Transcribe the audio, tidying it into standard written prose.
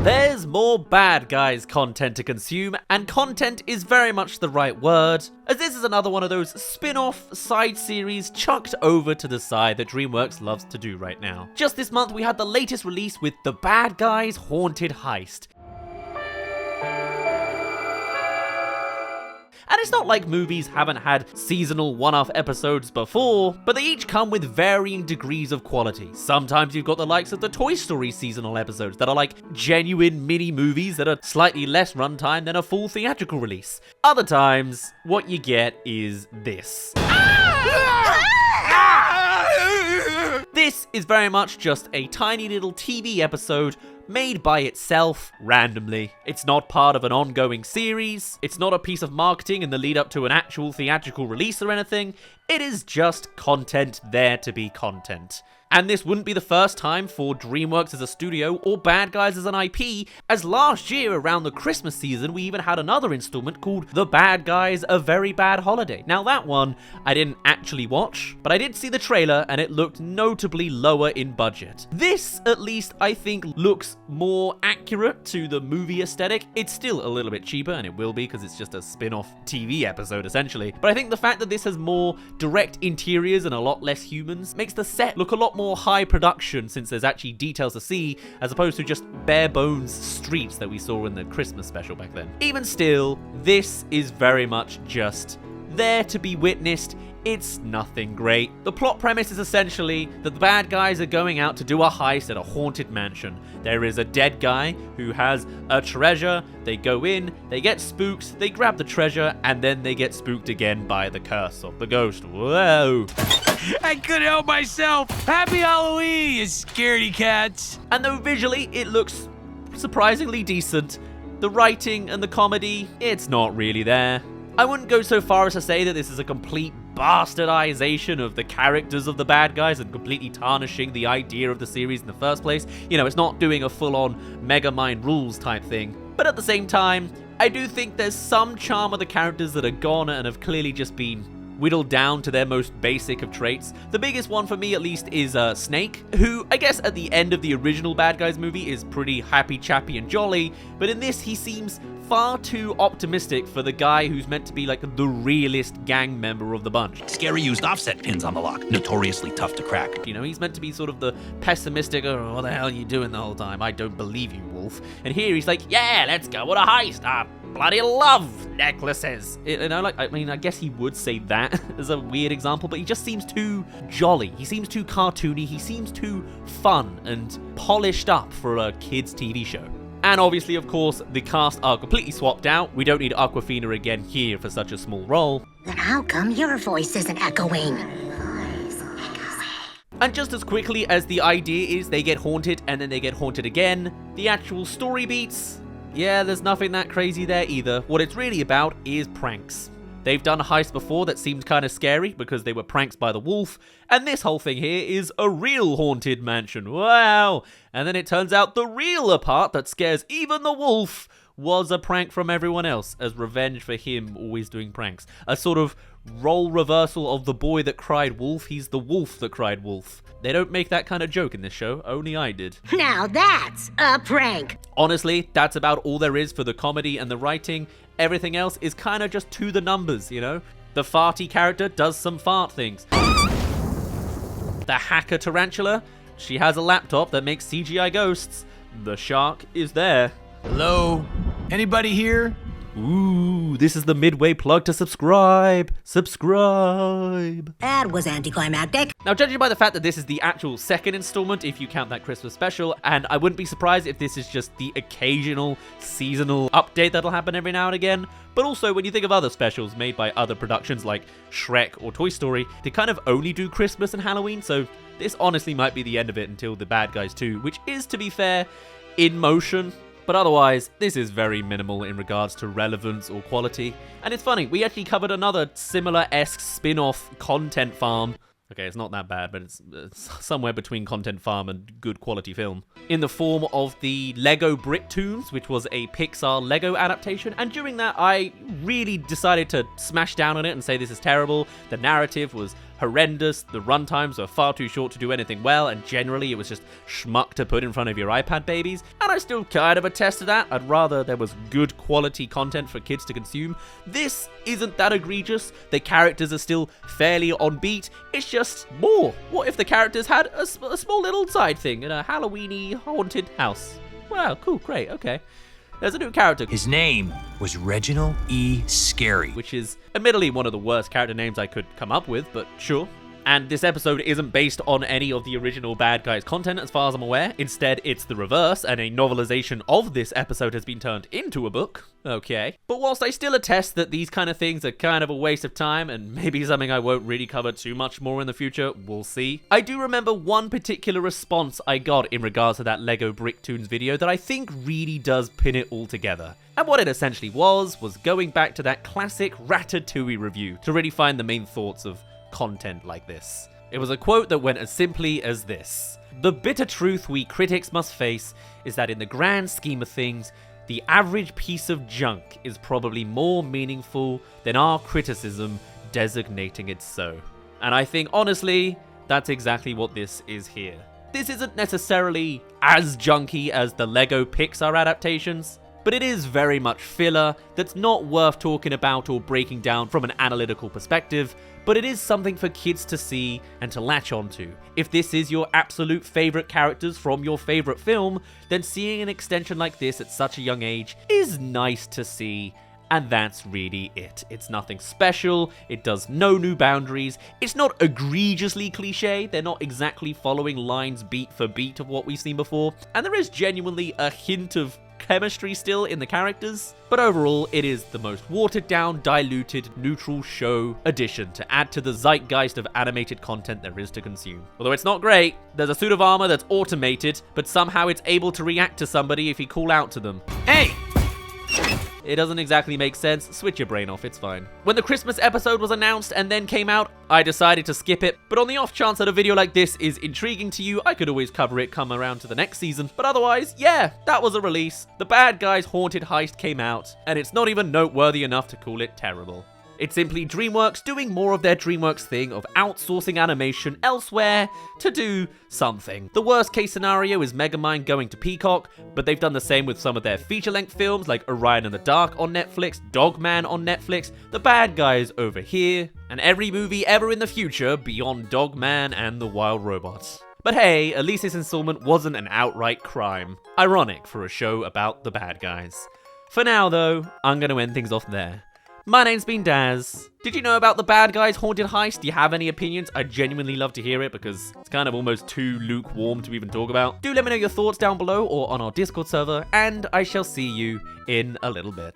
There's more bad guys content to consume, and content is very much the right word, as this is another one of those spin-off side series chucked over to the side that DreamWorks loves to do right now. Just this month we had the latest release with The Bad Guys Haunted Heist. And it's not like movies haven't had seasonal one-off episodes before, but they each come with varying degrees of quality. Sometimes you've got the likes of the Toy Story seasonal episodes that are like genuine mini-movies that are slightly less runtime than a full theatrical release. Other times, what you get is this. This is very much just a tiny little TV episode made by itself randomly. It's not part of an ongoing series, it's not a piece of marketing in the lead up to an actual theatrical release or anything, it is just content there to be content. And this wouldn't be the first time for DreamWorks as a studio or Bad Guys as an IP, as last year around the Christmas season we even had another installment called The Bad Guys A Very Bad Holiday. Now that one I didn't actually watch, but I did see the trailer and it looked notably lower in budget. This, at least, I think looks more accurate to the movie aesthetic. It's still a little bit cheaper, and it will be because it's just a spin-off TV episode essentially, but I think the fact that this has more direct interiors and a lot less humans makes the set look a lot more high production, since there's actually details to see as opposed to just bare bones streets that we saw in the Christmas special back then. Even still, this is very much just there to be witnessed. It's nothing great. The plot premise is essentially that the bad guys are going out to do a heist at a haunted mansion. There is a dead guy who has a treasure. They go in, they get spooked, they grab the treasure, and then they get spooked again by the curse of the ghost. Whoa. I couldn't help myself. Happy Halloween, you scaredy cats. And though visually it looks surprisingly decent, the writing and the comedy, it's not really there. I wouldn't go so far as to say that this is a complete bastardization of the characters of the bad guys and completely tarnishing the idea of the series in the first place. You know, it's not doing a full-on Megamind rules type thing. But at the same time, I do think there's some charm of the characters that are gone and have clearly just been whittled down to their most basic of traits. The biggest one for me, at least, is Snake, who I guess at the end of the original Bad Guys movie is pretty happy, chappy, and jolly, but in this he seems far too optimistic for the guy who's meant to be like the realist gang member of the bunch. Scary used offset pins on the lock, notoriously tough to crack. You know, he's meant to be sort of the pessimistic, oh, what the hell are you doing the whole time? I don't believe you, Wolf. And here he's like, yeah, let's go on a heist. I bloody love necklaces. You know, like, I mean, I guess he would say that as a weird example, but he just seems too jolly. He seems too cartoony. He seems too fun and polished up for a kid's TV show. And obviously, of course, the cast are completely swapped out. We don't need Awkwafina again here for such a small role. Then how come your voice isn't echoing? And just as quickly as the idea is they get haunted and then they get haunted again, the actual story beats, yeah, there's nothing that crazy there either. What it's really about is pranks. They've done a heist before that seemed kind of scary because they were pranks by the wolf, and this whole thing here is a real haunted mansion. Wow! And then it turns out the real part that scares even the wolf was a prank from everyone else as revenge for him always doing pranks. A sort of role reversal of the boy that cried wolf. He's the wolf that cried wolf. They don't make that kind of joke in this show, only I did. Now that's a prank. Honestly, that's about all there is for the comedy and the writing. Everything else is kind of just to the numbers, you know? The farty character does some fart things. The hacker tarantula, she has a laptop that makes CGI ghosts. The shark is there. Hello? Anybody here? Ooh, this is the midway plug to subscribe. Subscribe. That was anticlimactic. Now, judging by the fact that this is the actual second installment, if you count that Christmas special, and I wouldn't be surprised if this is just the occasional seasonal update that'll happen every now and again, but also when you think of other specials made by other productions like Shrek or Toy Story, they kind of only do Christmas and Halloween, so this honestly might be the end of it until The Bad Guys 2, which is, to be fair, in motion. But otherwise, this is very minimal in regards to relevance or quality. And it's funny, we actually covered another similar-esque spin-off content farm. Okay, it's not that bad, but it's somewhere between content farm and good quality film. In the form of the Lego Bricktoons, which was a Pixar Lego adaptation. And during that, I really decided to smash down on it and say this is terrible. The narrative was horrendous, the runtimes were far too short to do anything well, and generally it was just schmuck to put in front of your iPad babies, and I still kind of attest to that. I'd rather there was good quality content for kids to consume. This isn't that egregious. The characters are still fairly on beat. It's just more. What if the characters had a small little side thing in a Halloween-y haunted house? Wow, cool, great, okay. There's a new character. His name was Reginald E. Scary. Which is admittedly one of the worst character names I could come up with, but sure. And this episode isn't based on any of the original Bad Guys content as far as I'm aware. Instead, it's the reverse, and a novelization of this episode has been turned into a book. Okay. But whilst I still attest that these kind of things are kind of a waste of time, and maybe something I won't really cover too much more in the future, we'll see. I do remember one particular response I got in regards to that Lego Bricktoons video that I think really does pin it all together. And what it essentially was going back to that classic Ratatouille review to really find the main thoughts of content like this. It was a quote that went as simply as this: "The bitter truth we critics must face is that in the grand scheme of things, the average piece of junk is probably more meaningful than our criticism designating it so." And I think honestly, that's exactly what this is here. This isn't necessarily as junky as the Lego Pixar adaptations, but it is very much filler that's not worth talking about or breaking down from an analytical perspective, but it is something for kids to see and to latch onto. If this is your absolute favorite characters from your favorite film, then seeing an extension like this at such a young age is nice to see, and that's really it. It's nothing special, it does no new boundaries, it's not egregiously cliche, they're not exactly following lines beat for beat of what we've seen before, and there is genuinely a hint of chemistry still in the characters, but overall it is the most watered down, diluted, neutral show addition to add to the zeitgeist of animated content there is to consume. Although it's not great, there's a suit of armor that's automated, but somehow it's able to react to somebody if you call out to them. Hey! It doesn't exactly make sense. Switch your brain off, it's fine. When the Christmas episode was announced and then came out, I decided to skip it, but on the off chance that a video like this is intriguing to you, I could always cover it come around to the next season. But otherwise, yeah, that was a release. The Bad Guys Haunted Heist came out, and it's not even noteworthy enough to call it terrible. It's simply DreamWorks doing more of their DreamWorks thing of outsourcing animation elsewhere to do something. The worst case scenario is Megamind going to Peacock, but they've done the same with some of their feature-length films like Orion and the Dark on Netflix, Dogman on Netflix, The Bad Guys over here, and every movie ever in the future beyond Dogman and The Wild Robots. But hey, at least this installment wasn't an outright crime. Ironic for a show about the bad guys. For now though, I'm going to end things off there. My name's been Daz. Did you know about the Bad Guys Haunted Heist? Do you have any opinions? I'd genuinely love to hear it because it's kind of almost too lukewarm to even talk about. Do let me know your thoughts down below or on our Discord server, and I shall see you in a little bit.